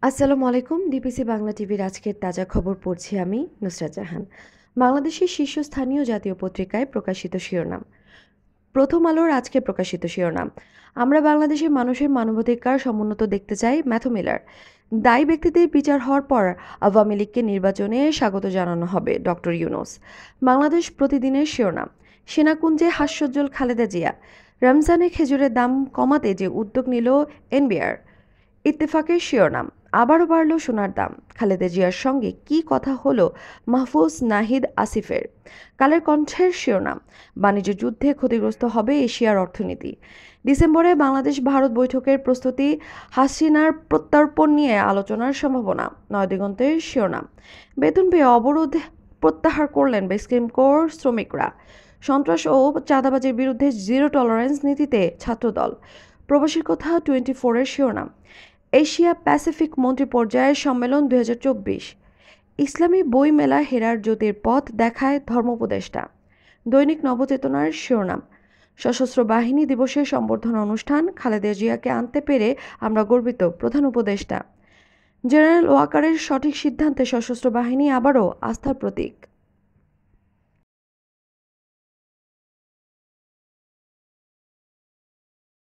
আসসালামু আলাইকুম। ডিবিসি বাংলা টিভির আজকের তাজা খবর পড়ছি আমি নুসরাত জাহান। বাংলাদেশের শীর্ষস্থানীয় জাতীয় পত্রিকায় প্রকাশিত শিরোনাম। প্রথম আলোর আজকে প্রকাশিত শিরোনাম, আমরা বাংলাদেশের মানুষের মানবাধিকার সমুন্নত দেখতে চাই, ম্যাথু মিলার। দায়ী ব্যক্তিদের বিচার হওয়ার পর আওয়ামী লীগকে নির্বাচনে স্বাগত জানানো হবে, ডক্টর ইউনূস। বাংলাদেশ প্রতিদিনের শিরোনাম, সেনাকুঞ্জে হাস্যোজ্জ্বল খালেদা জিয়া। রমজানে খেজুরের দাম কমাতে যে উদ্যোগ নিল এনবিআর। ইত্তেফাকের শিরোনাম, আবারও বাড়ল সোনার দাম, খালেদা জিয়ার সঙ্গে কী কথা হলো মাহফুজ নাহিদ আসিফের। কালের কণ্ঠের শিরোনাম, বাণিজ্য যুদ্ধে ক্ষতিগ্রস্ত হবে এশিয়ার অর্থনীতি। ডিসেম্বরে বাংলাদেশ ভারত বৈঠকের প্রস্তুতি, হাসিনার প্রত্যর্পণ নিয়ে আলোচনার সম্ভাবনা। নয়াদিগন্তের শিরোনাম, বেতন পেয়ে অবরোধ প্রত্যাহার করলেন বেসকিমকোর শ্রমিকরা। সন্ত্রাস ও চাঁদাবাজির বিরুদ্ধে জিরো টলারেন্স নীতিতে ছাত্রদল। প্রবাসীর কথা 24-এর শিরোনাম, এশিয়া প্যাসিফিক মন্ত্রী পর্যায়ের সম্মেলন 2024। ইসলামী বই মেলা হেরার জ্যোতির পথ দেখায় ধর্মোপদেষ্টা। দৈনিক নবচেতনার শিরোনাম, সশস্ত্র বাহিনী দিবসের সম্বর্ধনা অনুষ্ঠান, খালেদা জিয়াকে আনতে পেরে আমরা গর্বিত, প্রধান উপদেষ্টা। জেনারেল ওয়াকারের সঠিক সিদ্ধান্তে সশস্ত্র বাহিনী আবারও আস্থার প্রতীক।